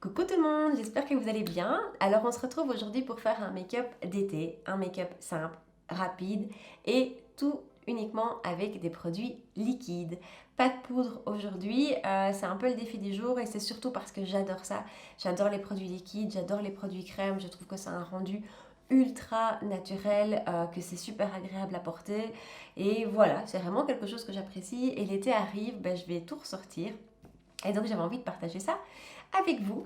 Coucou tout le monde, j'espère que vous allez bien. Alors on se retrouve aujourd'hui pour faire un make-up d'été, un make-up simple, rapide et tout uniquement avec des produits liquides. Pas de poudre aujourd'hui, c'est un peu le défi du jour et c'est surtout parce que j'adore ça. J'adore les produits liquides, j'adore les produits crème, je trouve que ça a un rendu ultra naturel, que c'est super agréable à porter et voilà, c'est vraiment quelque chose que j'apprécie et l'été arrive, je vais tout ressortir. Et donc j'avais envie de partager ça avec vous.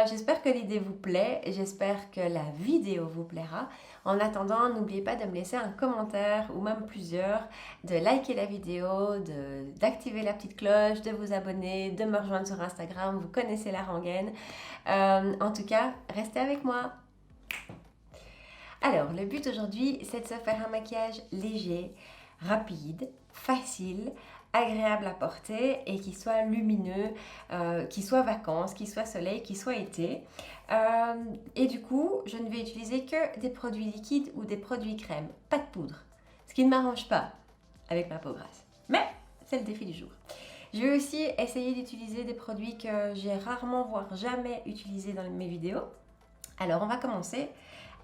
J'espère que l'idée vous plaît, j'espère que la vidéo vous plaira. En attendant, n'oubliez pas de me laisser un commentaire ou même plusieurs, de liker la vidéo, d'activer la petite cloche, de vous abonner, de me rejoindre sur Instagram, vous connaissez la rengaine. En tout cas, restez avec moi. Alors, le but aujourd'hui, c'est de se faire un maquillage léger, rapide, facile, agréable à porter et qui soit lumineux, qui soit vacances, qui soit soleil, qui soit été. Et du coup, je ne vais utiliser que des produits liquides ou des produits crème, pas de poudre. Ce qui ne m'arrange pas avec ma peau grasse. Mais c'est le défi du jour. Je vais aussi essayer d'utiliser des produits que j'ai rarement, voire jamais utilisés dans mes vidéos. Alors, on va commencer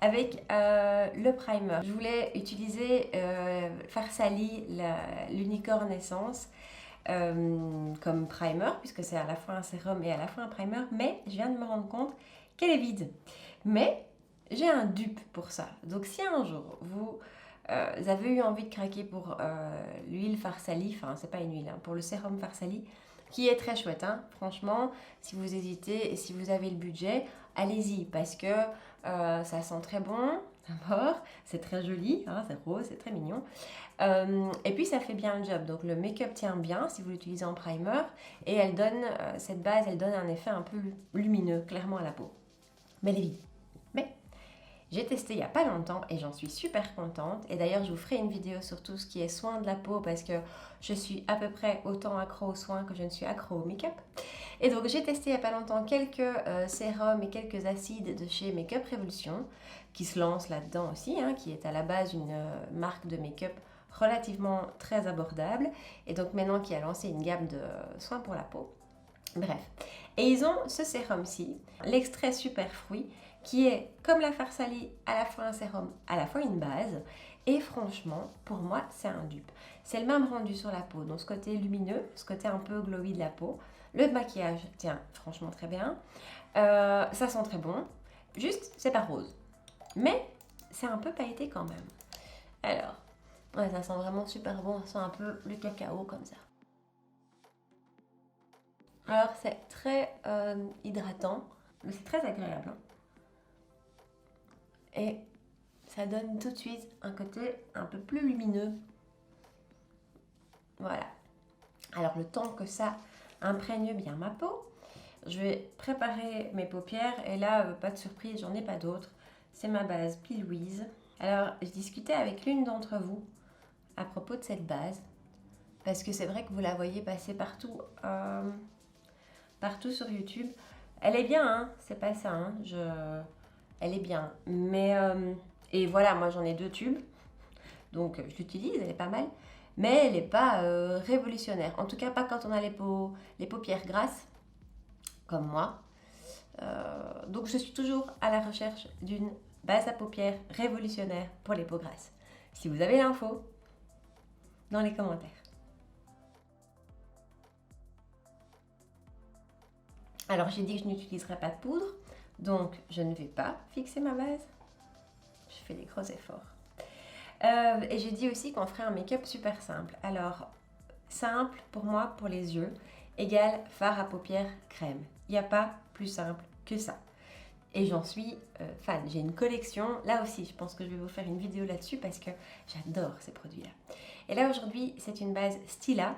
avec le primer. Je voulais utiliser Farsali, l'Unicorn Essence, comme primer, puisque c'est à la fois un sérum et à la fois un primer, mais je viens de me rendre compte qu'elle est vide. Mais j'ai un dupe pour ça. Donc si un jour vous avez eu envie de craquer pour l'huile Farsali, enfin c'est pas une huile, hein, pour le sérum Farsali, qui est très chouette, hein. Franchement, si vous hésitez et si vous avez le budget, allez-y, parce que ça sent très bon, d'abord, c'est très joli, hein, c'est rose, c'est très mignon. Et puis ça fait bien le job, donc le make-up tient bien si vous l'utilisez en primer, et elle donne, cette base, elle donne un effet un peu lumineux, clairement à la peau. Mais elle est vide. Mais j'ai testé il n'y a pas longtemps et j'en suis super contente. Et d'ailleurs, je vous ferai une vidéo sur tout ce qui est soin de la peau parce que je suis à peu près autant accro aux soins que je ne suis accro au make-up. Et donc, j'ai testé il n'y a pas longtemps quelques sérums et quelques acides de chez Make-up Révolution qui se lancent là-dedans aussi, hein, qui est à la base une marque de make-up relativement très abordable et donc maintenant qui a lancé une gamme de soins pour la peau. Bref. Et ils ont ce sérum-ci, l'extrait super fruit, qui est comme la Farsali, à la fois un sérum, à la fois une base. Et franchement, pour moi, c'est un dupe. C'est le même rendu sur la peau, donc ce côté lumineux, ce côté un peu glowy de la peau. Le maquillage tient franchement très bien. Ça sent très bon. Juste, c'est pas rose. Mais c'est un peu pailleté quand même. Alors, ouais, ça sent vraiment super bon. Ça sent un peu le cacao comme ça. Alors, c'est très hydratant, mais c'est très agréable, hein. Et ça donne tout de suite un côté un peu plus lumineux. Voilà. Alors, le temps que ça imprègne bien ma peau, je vais préparer mes paupières. Et là, pas de surprise, j'en ai pas d'autres. C'est ma base P. Louise. Alors, je discutais avec l'une d'entre vous à propos de cette base. Parce que c'est vrai que vous la voyez passer partout, partout sur YouTube. Elle est bien, hein, c'est pas ça, hein. Elle est bien. Mais, et voilà, moi j'en ai 2 tubes. Donc je l'utilise, elle est pas mal. Mais elle n'est pas révolutionnaire. En tout cas, pas quand on a les paupières grasses, comme moi. Donc je suis toujours à la recherche d'une base à paupières révolutionnaire pour les peaux grasses. Si vous avez l'info, dans les commentaires. Alors j'ai dit que je n'utiliserai pas de poudre, donc je ne vais pas fixer ma base. Je fais des gros efforts. Et j'ai dit aussi qu'on ferait un make-up super simple. Alors, simple pour moi, pour les yeux, égale fard à paupières crème. Il n'y a pas plus simple que ça. Et j'en suis fan. J'ai une collection. Là aussi, je pense que je vais vous faire une vidéo là-dessus parce que j'adore ces produits-là. Et là, aujourd'hui, c'est une base Stila.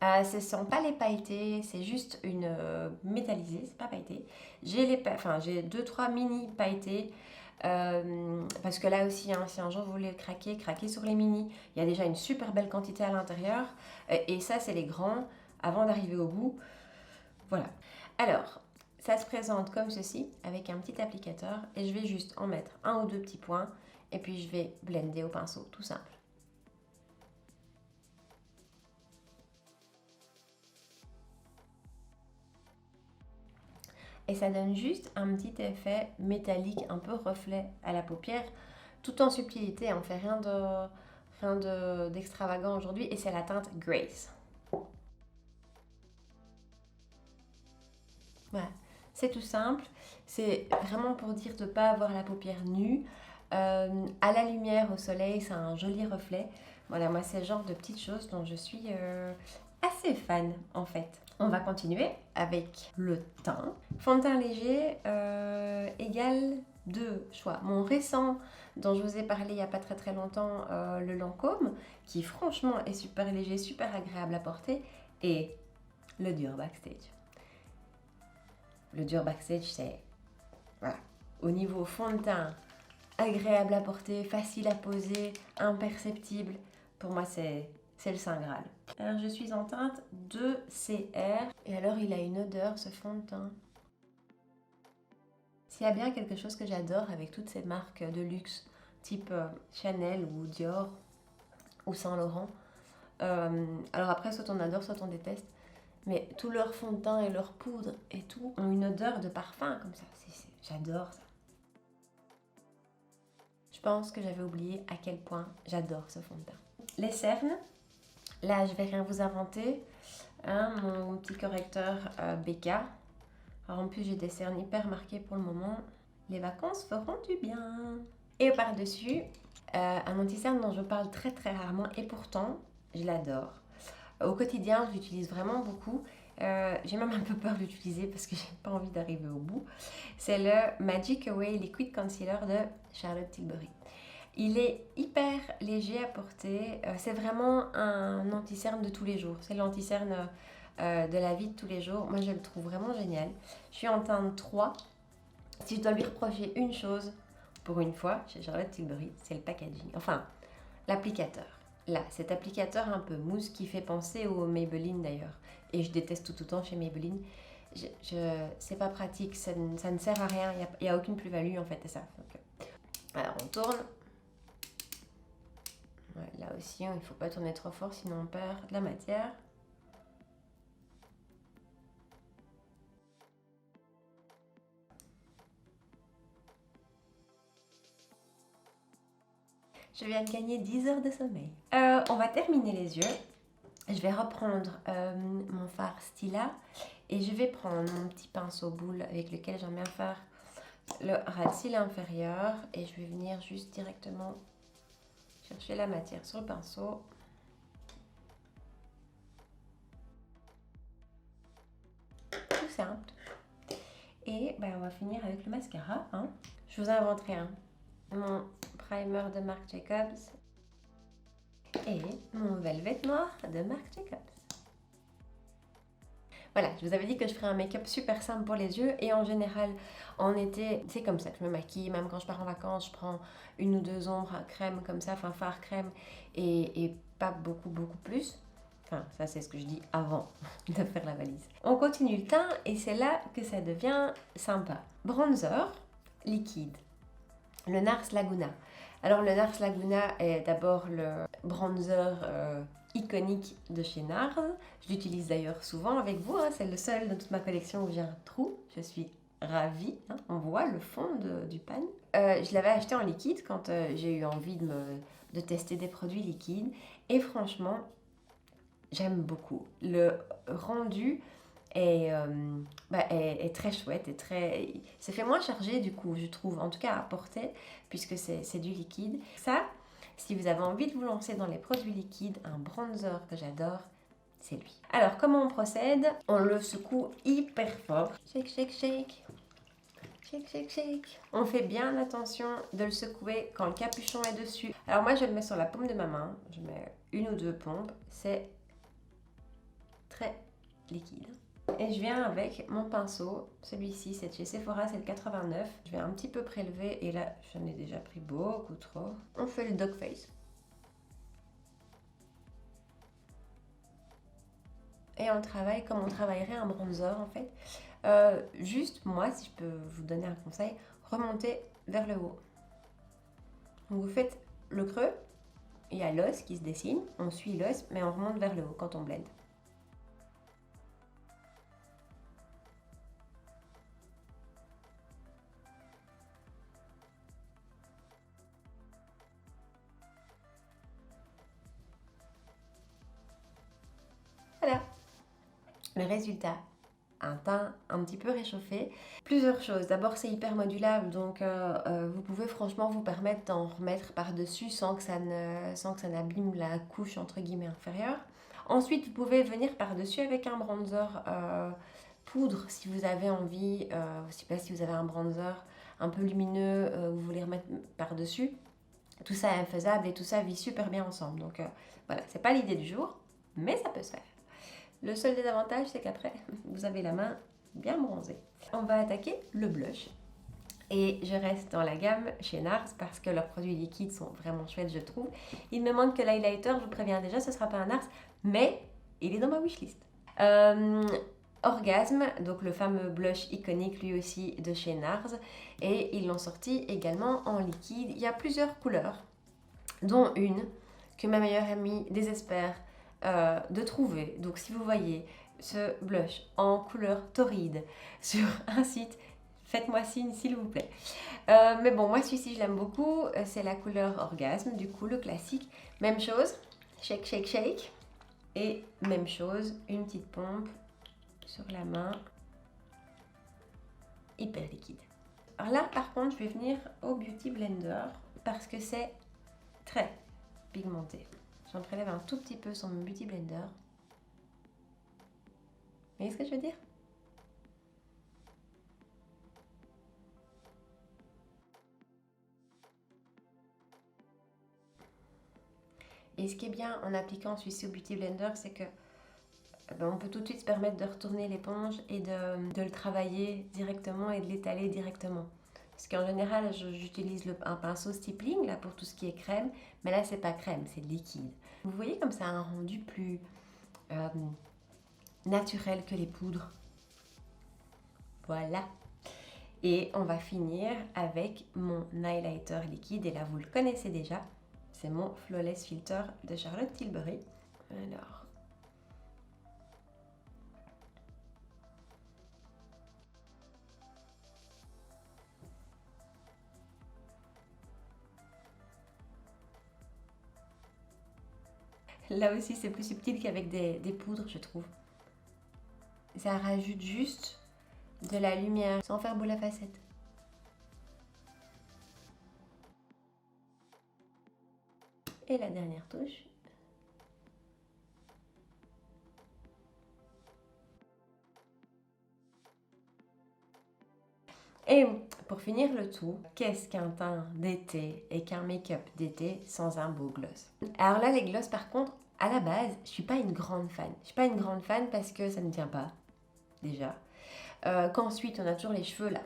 Ce ne sont pas les pailletés, c'est juste une métallisée, c'est pas pailleté. J'ai 2-3 mini pailletés. Parce que là aussi, hein, si un jour vous voulez craquer, craquez sur les mini. Il y a déjà une super belle quantité à l'intérieur. Et ça, c'est les grands avant d'arriver au bout. Voilà. Alors, ça se présente comme ceci, avec un petit applicateur. Et je vais juste en mettre un ou deux petits points. Et puis, je vais blender au pinceau, tout simple. et ça donne juste un petit effet métallique, un peu reflet à la paupière, tout en subtilité. On fait d'extravagant aujourd'hui et c'est la teinte Grace. Voilà, c'est tout simple. C'est vraiment pour dire de ne pas avoir la paupière nue. À la lumière, au soleil, c'est un joli reflet. Voilà, moi, c'est le genre de petites choses dont je suis assez fan, en fait. On va continuer avec le teint. Fond de teint léger égale deux choix. Mon récent, dont je vous ai parlé il n'y a pas très longtemps, le Lancôme, qui franchement est super léger, super agréable à porter, et le Dior Backstage. Le Dior Backstage, c'est voilà, au niveau fond de teint, agréable à porter, facile à poser, imperceptible. Pour moi, c'est le Saint Graal. Alors, je suis en teinte 2CR. Et alors, il a une odeur, ce fond de teint. S'il y a bien quelque chose que j'adore avec toutes ces marques de luxe, type Chanel ou Dior ou Saint Laurent, alors après, soit on adore, soit on déteste, mais tout leur fond de teint et leur poudre et tout ont une odeur de parfum comme ça. J'adore ça. Je pense que j'avais oublié à quel point j'adore ce fond de teint. Les cernes, là je vais rien vous inventer. Hein, mon petit correcteur BK. Alors en plus j'ai des cernes hyper marquées pour le moment. Les vacances feront du bien. Et par-dessus, un anti-cerne dont je parle très rarement et pourtant je l'adore. Au quotidien, je l'utilise vraiment beaucoup. J'ai même un peu peur de l'utiliser parce que j'ai pas envie d'arriver au bout. C'est le Magic Away Liquid Concealer de Charlotte Tilbury. Il est hyper léger à porter. C'est vraiment un anti-cerne de tous les jours. C'est l'anti-cerne de la vie de tous les jours. Moi, je le trouve vraiment génial. Je suis en teinte 3. Si je dois lui reprocher une chose, pour une fois, chez Charlotte Tilbury, c'est le packaging. Enfin, l'applicateur. Là, cet applicateur un peu mousse qui fait penser au Maybelline d'ailleurs. Et je déteste tout autant chez Maybelline. C'est pas pratique, ça ne sert à rien. Il n'y a aucune plus-value en fait à ça. Donc, alors on tourne. Ouais, là aussi, il ne faut pas tourner trop fort, sinon on perd de la matière. Je viens de gagner 10 heures de sommeil. On va terminer les yeux. Je vais reprendre mon fard Stila et je vais prendre mon petit pinceau boule avec lequel j'aime bien faire le ras de cils inférieur et je vais venir juste directement chercher la matière sur le pinceau. Tout simple. Et ben, on va finir avec le mascara. Hein. Je vous inventerai un. Mon primer de Marc Jacobs et mon velvet noir de Marc Jacobs. Voilà, je vous avais dit que je ferais un make-up super simple pour les yeux et en général en été c'est comme ça que je me maquille, même quand je pars en vacances je prends une ou deux ombres crème comme ça, enfin fard crème et pas beaucoup plus. Enfin ça c'est ce que je dis avant de faire la valise. On continue le teint et c'est là que ça devient sympa. Bronzer liquide, le Nars Laguna. Alors le Nars Laguna est d'abord le bronzer iconique de chez NARS. Je l'utilise d'ailleurs souvent avec vous, hein. C'est le seul de toute ma collection où j'ai un trou. Je suis ravie, hein. On voit le fond du pan. Je l'avais acheté en liquide quand j'ai eu envie de tester des produits liquides. Et franchement, j'aime beaucoup. Le rendu est très chouette et ça fait moins chargé du coup, je trouve, en tout cas à porter, puisque c'est du liquide. Ça, si vous avez envie de vous lancer dans les produits liquides, un bronzer que j'adore, c'est lui. Alors, comment on procède? On le secoue hyper fort. Shake, shake, shake. Shake, shake, shake. On fait bien attention de le secouer quand le capuchon est dessus. Alors moi, je le mets sur la paume de ma main. Je mets une ou deux pompes. C'est très liquide. Et je viens avec mon pinceau, celui-ci c'est de chez Sephora, c'est le 89. Je vais un petit peu prélever et là j'en ai déjà pris beaucoup trop. On fait le dog face. Et on travaille comme on travaillerait un bronzer en fait. Juste moi, si je peux vous donner un conseil, remontez vers le haut. Donc vous faites le creux, il y a l'os qui se dessine, on suit l'os mais on remonte vers le haut quand on blende. Le résultat, un teint un petit peu réchauffé. Plusieurs choses. D'abord, c'est hyper modulable, donc vous pouvez franchement vous permettre d'en remettre par-dessus sans que ça n'abîme la couche entre guillemets inférieure. Ensuite, vous pouvez venir par-dessus avec un bronzer poudre si vous avez envie. Je ne sais pas si vous avez un bronzer un peu lumineux, vous voulez remettre par-dessus. Tout ça est faisable et tout ça vit super bien ensemble. Donc voilà, c'est pas l'idée du jour, mais ça peut se faire. Le seul désavantage, c'est qu'après, vous avez la main bien bronzée. On va attaquer le blush. Et je reste dans la gamme chez NARS parce que leurs produits liquides sont vraiment chouettes, je trouve. Il me manque que l'highlighter, je vous préviens déjà, ce ne sera pas un NARS, mais il est dans ma wishlist. Orgasme, donc le fameux blush iconique lui aussi de chez NARS. Et ils l'ont sorti également en liquide. Il y a plusieurs couleurs, dont une que ma meilleure amie désespère de trouver. Donc si vous voyez ce blush en couleur torride sur un site, faites-moi signe s'il vous plaît. Mais bon, moi celui-ci je l'aime beaucoup, c'est la couleur orgasme, du coup le classique. Même chose, shake, shake, shake. Et même chose, une petite pompe sur la main, hyper liquide. Alors là par contre je vais venir au Beauty Blender parce que c'est très pigmenté. J'en prélève un tout petit peu sur mon Beauty Blender. Vous voyez ce que je veux dire? Et ce qui est bien en appliquant celui-ci au Beauty Blender, c'est que on peut tout de suite se permettre de retourner l'éponge et de le travailler directement et de l'étaler directement. Parce qu'en général, j'utilise un pinceau stippling là, pour tout ce qui est crème, mais là, c'est pas crème, c'est liquide. Vous voyez comme ça a un rendu plus naturel que les poudres. Voilà. Et on va finir avec mon highlighter liquide. Et là, vous le connaissez déjà. C'est mon Flawless Filter de Charlotte Tilbury. Alors... Là aussi, c'est plus subtil qu'avec des poudres, je trouve. Ça rajoute juste de la lumière sans faire boule à facettes. Et la dernière touche. Et pour finir le tout, qu'est-ce qu'un teint d'été et qu'un make-up d'été sans un beau gloss? Alors là, les gloss par contre, à la base, je suis pas une grande fan. Je suis pas une grande fan parce que ça ne tient pas, déjà. Qu'ensuite, on a toujours les cheveux là,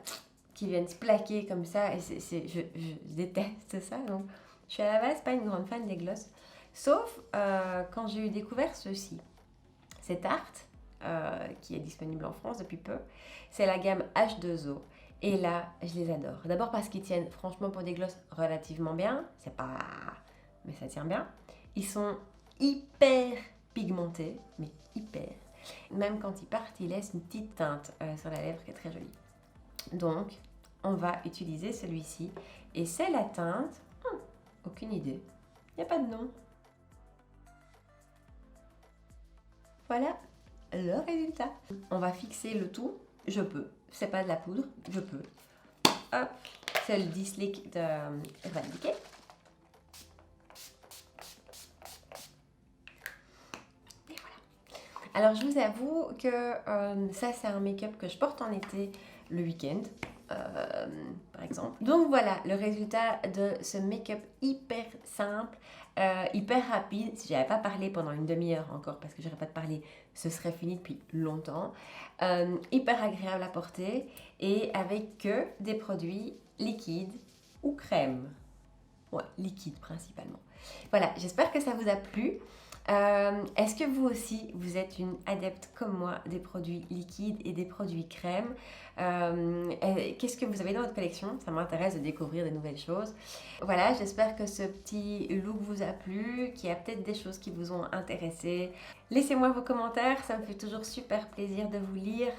qui viennent se plaquer comme ça, et je déteste ça. Donc, je suis à la base pas une grande fan des gloss. Sauf quand j'ai eu découvert ceci. C'est Tarte, qui est disponible en France depuis peu. C'est la gamme H2O. Et là, je les adore. D'abord parce qu'ils tiennent franchement pour des glosses relativement bien. C'est pas... mais ça tient bien. Ils sont hyper pigmentés, mais hyper. Même quand ils partent, ils laissent une petite teinte sur la lèvre qui est très jolie. Donc, on va utiliser celui-ci. Et c'est la teinte... aucune idée. Il n'y a pas de nom. Voilà le résultat. On va fixer le tout. Je peux. C'est pas de la poudre. Je peux. Hop. C'est le Dislick de Urban Decay. Et voilà. Alors je vous avoue que ça c'est un make-up que je porte en été le week-end. Par exemple. Donc voilà le résultat de ce make-up hyper simple, hyper rapide. Si j'avais pas parlé pendant une demi-heure encore, parce que j'aurais pas de parler, ce serait fini depuis longtemps. Hyper agréable à porter et avec que des produits liquides ou crème. Ouais, liquide principalement. Voilà, j'espère que ça vous a plu. Est-ce que vous aussi, vous êtes une adepte comme moi des produits liquides et des produits crème? Qu'est-ce que vous avez dans votre collection? Ça m'intéresse de découvrir des nouvelles choses. Voilà, j'espère que ce petit look vous a plu, qu'il y a peut-être des choses qui vous ont intéressé. Laissez-moi vos commentaires, ça me fait toujours super plaisir de vous lire.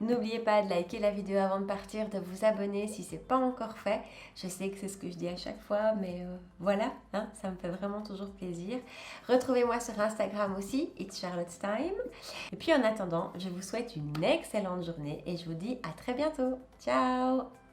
N'oubliez pas de liker la vidéo avant de partir, de vous abonner si ce n'est pas encore fait. Je sais que c'est ce que je dis à chaque fois, mais voilà, hein, ça me fait vraiment toujours plaisir. Retrouvez-moi sur Instagram aussi, It's Charlotte's Time. Et puis en attendant, je vous souhaite une excellente journée et je vous dis à très bientôt. Ciao!